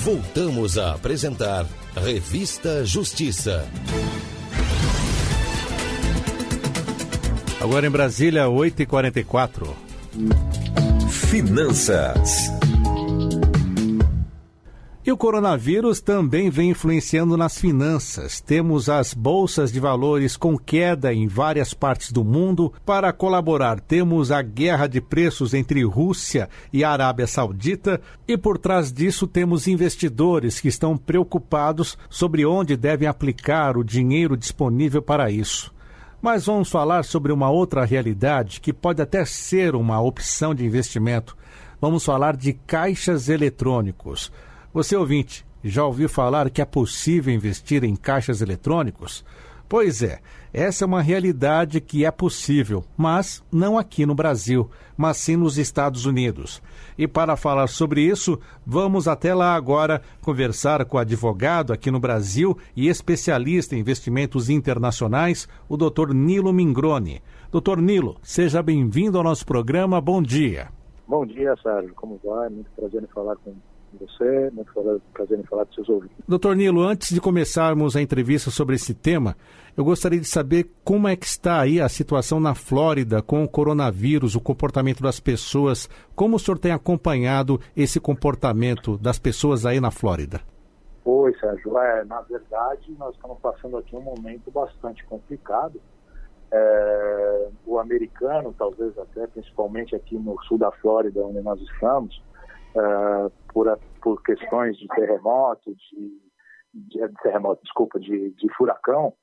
Voltamos a apresentar Revista Justiça. Agora em Brasília, 8h44. Finanças. E o coronavírus também vem influenciando nas finanças. Temos as bolsas de valores com queda em várias partes do mundo. Para colaborar, temos a guerra de preços entre Rússia e a Arábia Saudita. E por trás disso temos investidores que estão preocupados sobre onde devem aplicar o dinheiro disponível para isso. Mas vamos falar sobre uma outra realidade que pode até ser uma opção de investimento. Vamos falar de caixas eletrônicos. Você, ouvinte, já ouviu falar que é possível investir em caixas eletrônicos? Pois é, essa é uma realidade que é possível, mas não aqui no Brasil, mas sim nos Estados Unidos. E para falar sobre isso, vamos até lá agora conversar com o advogado aqui no Brasil e especialista em investimentos internacionais, o Dr. Nilo Mingroni. Dr. Nilo, seja bem-vindo ao nosso programa. Bom dia. Bom dia, Sérgio. Como vai? Muito prazer em falar com você, muito prazer em falar com seus ouvintes. Doutor Nilo, antes de começarmos a entrevista sobre esse tema, eu gostaria de saber como é que está aí a situação na Flórida com o coronavírus, o comportamento das pessoas. Como o senhor tem acompanhado esse comportamento das pessoas aí na Flórida? Oi, Sérgio. Na verdade, nós estamos passando aqui um momento bastante complicado. O americano, talvez até, principalmente aqui no sul da Flórida, onde nós estamos, por questões de terremoto, de furacão,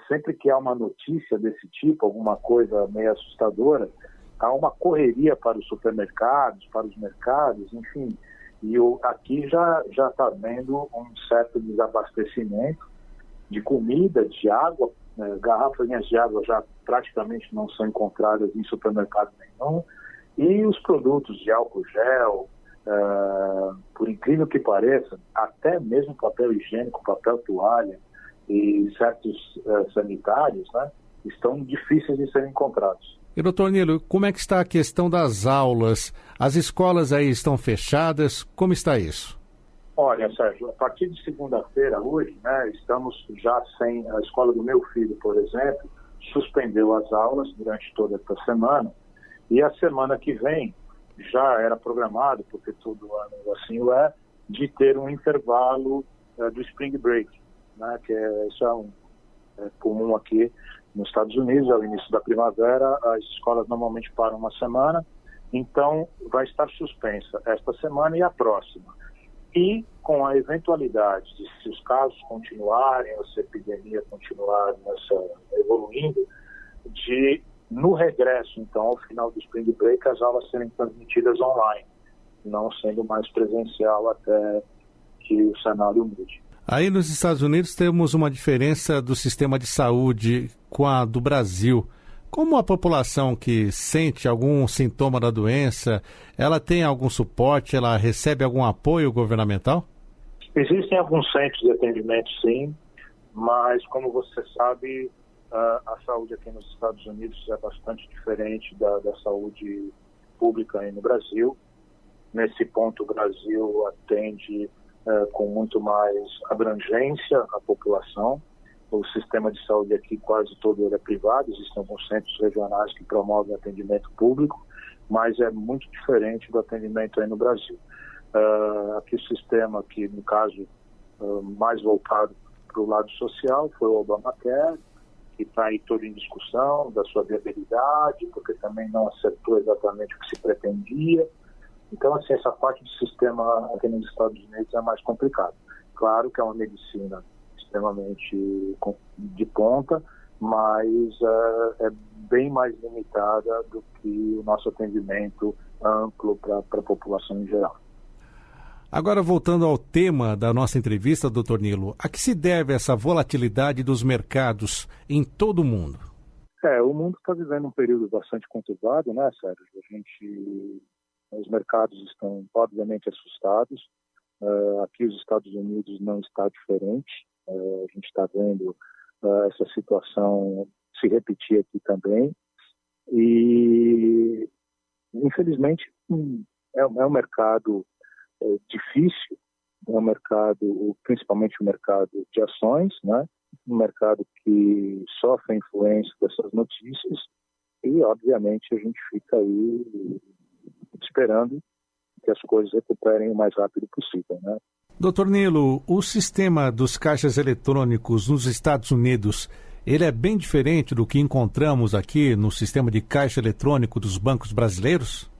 sempre que há uma notícia desse tipo, alguma coisa meio assustadora, há uma correria para os supermercados, para os mercados, enfim. E aqui já está havendo um certo desabastecimento de comida, de água. Garrafas de água já praticamente não são encontradas em supermercado nenhum. E os produtos de álcool gel, por incrível que pareça, até mesmo papel higiênico, papel toalha e certos sanitários, né, estão difíceis de serem encontrados. E, doutor Nilo, como é que está a questão das aulas? As escolas aí estão fechadas? Como está isso? Olha, Sérgio, a partir de segunda-feira, hoje, né, estamos já sem... A escola do meu filho, por exemplo, suspendeu as aulas durante toda esta semana. E a semana que vem já era programado, porque todo ano assim de ter um intervalo do Spring Break, né? Isso é comum aqui nos Estados Unidos, ao início da primavera, as escolas normalmente param uma semana, então vai estar suspensa esta semana e a próxima. E com a eventualidade de, se os casos continuarem, ou se a epidemia continuar evoluindo, no regresso, então, ao final do Spring Break, as aulas serem transmitidas online, não sendo mais presencial até que o cenário mude. Aí nos Estados Unidos temos uma diferença do sistema de saúde com a do Brasil. Como a população que sente algum sintoma da doença, ela tem algum suporte, ela recebe algum apoio governamental? Existem alguns centros de atendimento, sim, mas como você sabe, a saúde aqui nos Estados Unidos é bastante diferente da saúde pública aí no Brasil. Nesse ponto, o Brasil atende com muito mais abrangência a população. O sistema de saúde aqui quase todo ele é privado, existem alguns centros regionais que promovem atendimento público, mas é muito diferente do atendimento aí no Brasil. Aqui o sistema que, no caso, mais voltado para o lado social foi o Obamacare, que está aí todo em discussão da sua viabilidade, porque também não acertou exatamente o que se pretendia. Então, assim, essa parte do sistema aqui nos Estados Unidos é mais complicada. Claro que é uma medicina extremamente de ponta, mas é bem mais limitada do que o nosso atendimento amplo para a população em geral. Agora, voltando ao tema da nossa entrevista, doutor Nilo, a que se deve essa volatilidade dos mercados em todo o mundo? O mundo está vivendo um período bastante conturbado, né, Sérgio? Os mercados estão, obviamente, assustados. Aqui os Estados Unidos não está diferente. A gente está vendo essa situação se repetir aqui também. E, infelizmente, é um mercado difícil é um mercado, principalmente o mercado de ações, né? Um mercado que sofre a influência dessas notícias e, obviamente, a gente fica aí esperando que as coisas recuperem o mais rápido possível, né? Doutor Nilo, o sistema dos caixas eletrônicos nos Estados Unidos, ele é bem diferente do que encontramos aqui no sistema de caixa eletrônico dos bancos brasileiros?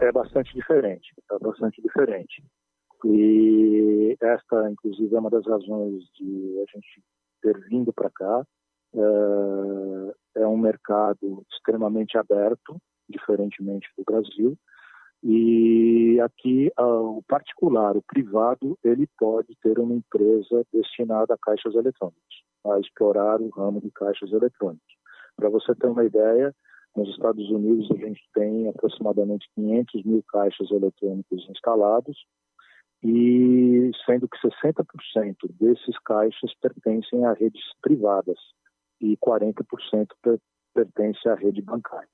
É bastante diferente. E esta, inclusive, é uma das razões de a gente ter vindo para cá. É um mercado extremamente aberto, diferentemente do Brasil. E aqui, o particular, o privado, ele pode ter uma empresa destinada a caixas eletrônicos, a explorar o ramo de caixas eletrônicos. Para você ter uma ideia, nos Estados Unidos a gente tem aproximadamente 500 mil caixas eletrônicos instalados, e sendo que 60% desses caixas pertencem a redes privadas e 40% pertence à rede bancária.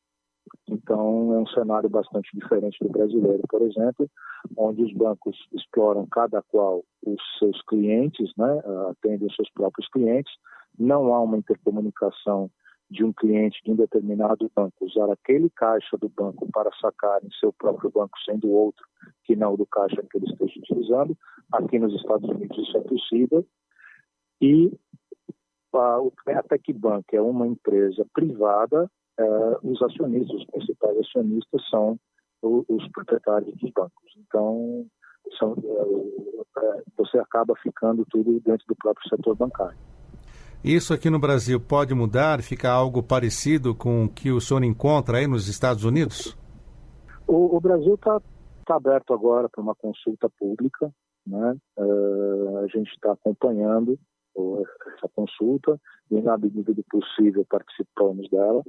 Então, é um cenário bastante diferente do brasileiro, por exemplo, onde os bancos exploram cada qual os seus clientes, né, atendem os seus próprios clientes, não há uma intercomunicação de um cliente de um determinado banco usar aquele caixa do banco para sacar em seu próprio banco, sendo outro que não do caixa que ele esteja utilizando. Aqui nos Estados Unidos isso é possível. E a TecBank é uma empresa privada. Os acionistas, os principais acionistas são os proprietários dos bancos. Então, você acaba ficando tudo dentro do próprio setor bancário. Isso aqui no Brasil pode mudar, ficar algo parecido com o que o senhor encontra aí nos Estados Unidos? O Brasil está aberto agora para uma consulta pública, né? A gente está acompanhando essa consulta e, na medida do possível, participamos dela.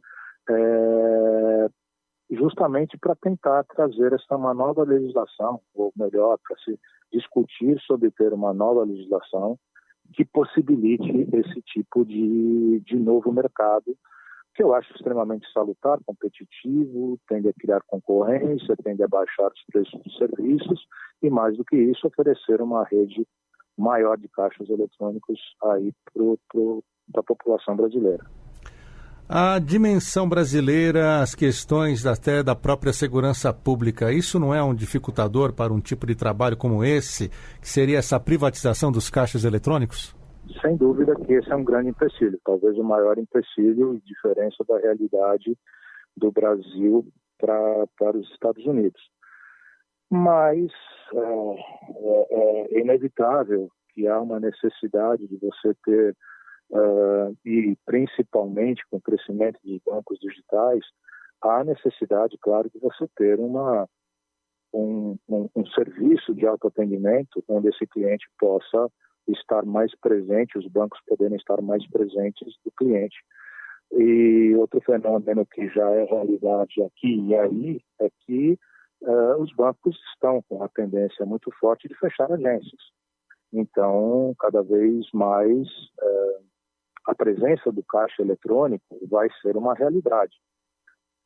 Justamente para tentar trazer uma nova legislação, ou melhor, para se discutir sobre ter uma nova legislação que possibilite esse tipo de novo mercado, que eu acho extremamente salutar, competitivo, tende a criar concorrência, tende a baixar os preços dos serviços e, mais do que isso, oferecer uma rede maior de caixas eletrônicos aí para a população brasileira. A dimensão brasileira, as questões até da própria segurança pública, isso não é um dificultador para um tipo de trabalho como esse, que seria essa privatização dos caixas eletrônicos? Sem dúvida que esse é um grande empecilho, talvez o maior empecilho e diferença da realidade do Brasil para os Estados Unidos. Mas é inevitável que há uma necessidade de você ter e principalmente com o crescimento dos bancos digitais, há necessidade, claro, de você ter um serviço de autoatendimento onde esse cliente possa estar mais presente, os bancos poderem estar mais presentes do cliente. E outro fenômeno que já é realidade aqui e aí é que os bancos estão com a tendência muito forte de fechar agências. Então, cada vez mais a presença do caixa eletrônico vai ser uma realidade.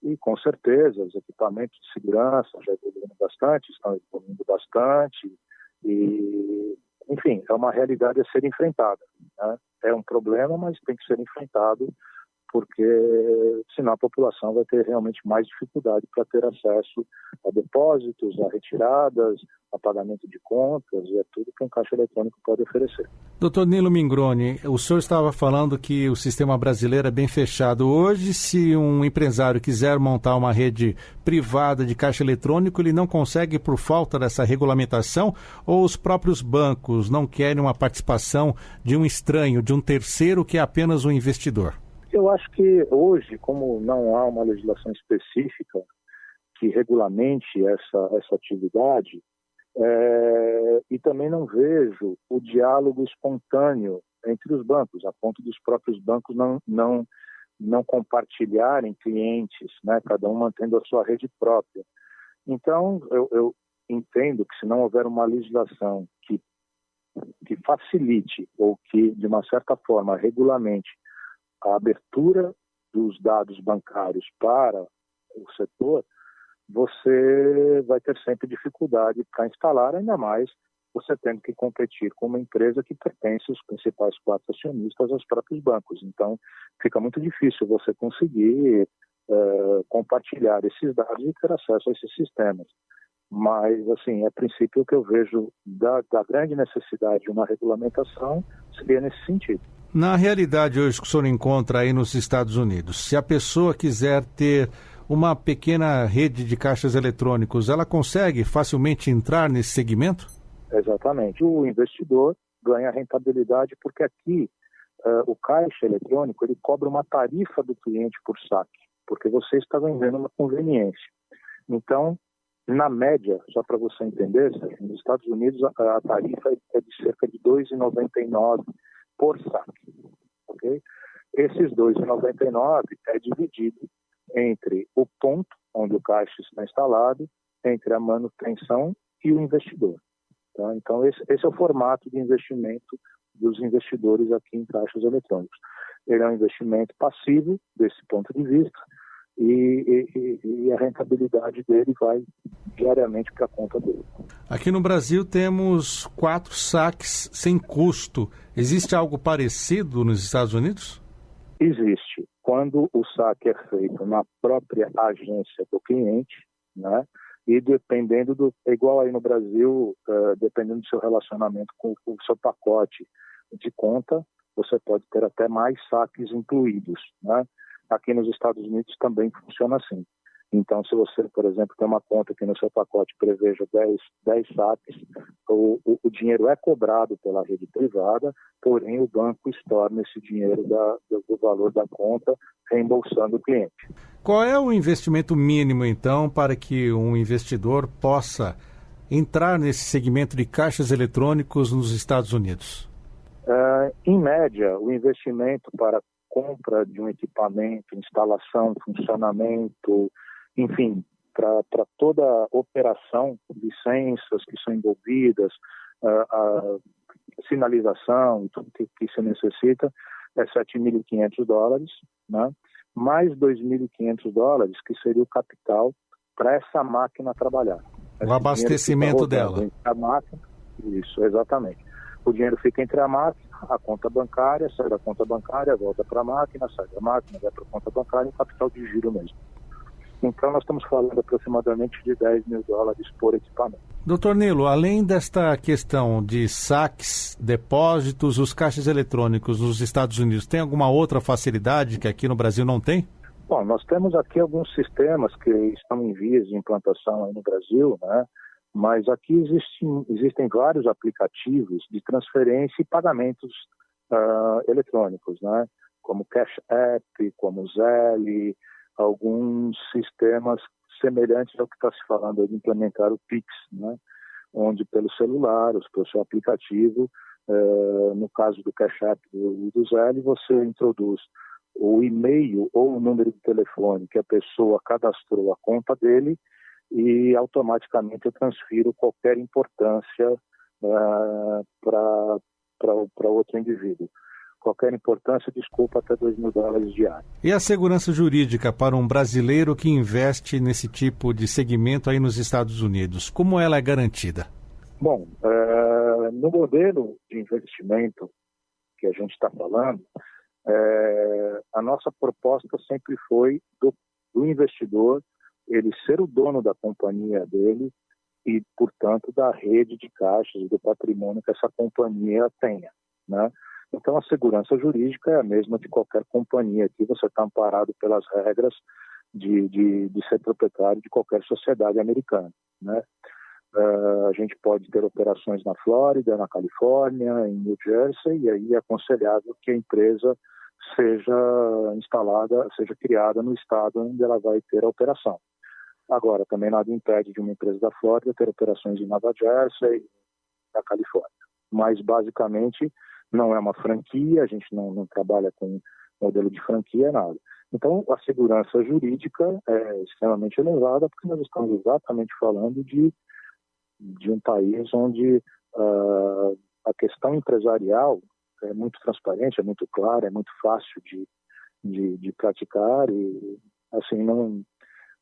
E, com certeza, os equipamentos de segurança já estão evoluindo bastante. E, enfim, é uma realidade a ser enfrentada, né? É um problema, mas tem que ser enfrentado, porque senão a população vai ter realmente mais dificuldade para ter acesso a depósitos, a retiradas, a pagamento de contas, e é tudo que um caixa eletrônico pode oferecer. Doutor Nilo Mingroni, o senhor estava falando que o sistema brasileiro é bem fechado. Hoje, se um empresário quiser montar uma rede privada de caixa eletrônico, ele não consegue por falta dessa regulamentação, ou os próprios bancos não querem uma participação de um estranho, de um terceiro que é apenas um investidor? Eu acho que hoje, como não há uma legislação específica que regulamente essa atividade, e também não vejo o diálogo espontâneo entre os bancos, a ponto dos próprios bancos não compartilharem clientes, né, cada um mantendo a sua rede própria. Então, eu entendo que se não houver uma legislação que facilite ou que, de uma certa forma, regulamente a abertura dos dados bancários para o setor, você vai ter sempre dificuldade para instalar, ainda mais você tendo que competir com uma empresa que pertence os principais 4 acionistas aos próprios bancos. Então, fica muito difícil você conseguir compartilhar esses dados e ter acesso a esses sistemas. Mas, assim, a princípio, o que eu vejo da grande necessidade de uma regulamentação seria nesse sentido. Na realidade, hoje que o senhor encontra aí nos Estados Unidos, se a pessoa quiser ter uma pequena rede de caixas eletrônicos, ela consegue facilmente entrar nesse segmento? Exatamente. O investidor ganha rentabilidade porque aqui o caixa eletrônico ele cobra uma tarifa do cliente por saque, porque você está vendendo uma conveniência. Então, na média, só para você entender, nos Estados Unidos a tarifa é de cerca de R$ 2,99 por saque. Okay? Esses R$ 2,99 é dividido entre o ponto onde o caixa está instalado, entre a manutenção e o investidor. Tá? Então, esse é o formato de investimento dos investidores aqui em caixas eletrônicos. Ele é um investimento passivo, desse ponto de vista, e a rentabilidade dele vai diariamente para a conta dele. Aqui no Brasil temos 4 saques sem custo. Existe algo parecido nos Estados Unidos? Existe. Quando o saque é feito na própria agência do cliente, né? E dependendo é igual aí no Brasil, dependendo do seu relacionamento com o seu pacote de conta, você pode ter até mais saques incluídos, né? Aqui nos Estados Unidos também funciona assim. Então, se você, por exemplo, tem uma conta que no seu pacote preveja 10 saques, o dinheiro é cobrado pela rede privada, porém o banco estorna esse dinheiro do valor da conta, reembolsando o cliente. Qual é o investimento mínimo, então, para que um investidor possa entrar nesse segmento de caixas eletrônicos nos Estados Unidos? Em média, o investimento para compra de um equipamento, instalação, funcionamento, enfim, para toda a operação, licenças que são envolvidas, a sinalização, tudo que se necessita, é $7.500, né? Mais $2.500, que seria o capital para essa máquina trabalhar. O abastecimento dela. A máquina, isso, exatamente. O dinheiro fica entre a máquina, a conta bancária, sai da conta bancária, volta para a máquina, sai da máquina, vai para a conta bancária, e capital de giro mesmo. Então, nós estamos falando aproximadamente de $10 mil por equipamento. Doutor Nilo, além desta questão de saques, depósitos, os caixas eletrônicos nos Estados Unidos, tem alguma outra facilidade que aqui no Brasil não tem? Bom, nós temos aqui alguns sistemas que estão em vias de implantação aí no Brasil, né? Mas aqui existem vários aplicativos de transferência e pagamentos eletrônicos, né? Como Cash App, como Zelle, alguns sistemas semelhantes ao que está se falando de implementar o Pix, né? Onde pelo celular, pelo seu aplicativo, no caso do Cash App e do Zelle, você introduz o e-mail ou o número de telefone que a pessoa cadastrou a conta dele e automaticamente eu transfiro qualquer importância para outro indivíduo. Qualquer importância, desculpa, até $2 mil diários. E a segurança jurídica para um brasileiro que investe nesse tipo de segmento aí nos Estados Unidos, como ela é garantida? Bom, no modelo de investimento que a gente está falando, a nossa proposta sempre foi do investidor ele ser o dono da companhia dele e, portanto, da rede de caixas e do patrimônio que essa companhia tenha, né? Então, a segurança jurídica é a mesma de qualquer companhia. Aqui você está amparado pelas regras de ser proprietário de qualquer sociedade americana, né? A gente pode ter operações na Flórida, na Califórnia, em New Jersey, e aí é aconselhável que a empresa seja instalada, seja criada no estado onde ela vai ter a operação. Agora, também nada impede de uma empresa da Flórida ter operações em Nova Jersey e na Califórnia. Mas, basicamente, não é uma franquia, a gente não trabalha com modelo de franquia, nada. Então, a segurança jurídica é extremamente elevada, porque nós estamos exatamente falando de um país onde a questão empresarial é muito transparente, é muito clara, é muito fácil de praticar e, assim,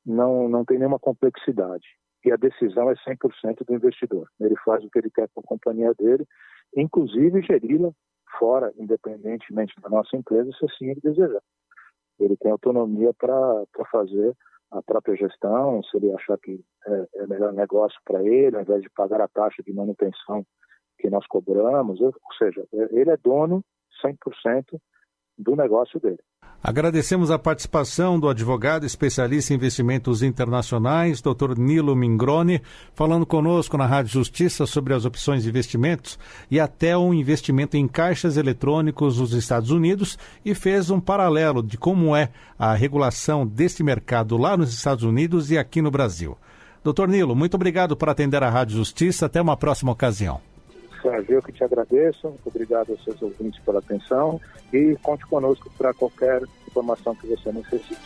não tem nenhuma complexidade. e a decisão é 100% do investidor. Ele faz o que ele quer com a companhia dele, inclusive geri-la fora, independentemente da nossa empresa, se assim ele desejar. Ele tem autonomia para fazer a própria gestão, se ele achar que é melhor negócio para ele, ao invés de pagar a taxa de manutenção que nós cobramos, ou seja, ele é dono 100% do negócio dele. Agradecemos a participação do advogado especialista em investimentos internacionais, Dr. Nilo Mingroni, falando conosco na Rádio Justiça sobre as opções de investimentos e até um investimento em caixas eletrônicos nos Estados Unidos, e fez um paralelo de como é a regulação desse mercado lá nos Estados Unidos e aqui no Brasil. Dr. Nilo, muito obrigado por atender a Rádio Justiça. Até uma próxima ocasião. Sérgio, eu que te agradeço, muito obrigado aos seus ouvintes pela atenção e conte conosco para qualquer informação que você necessite.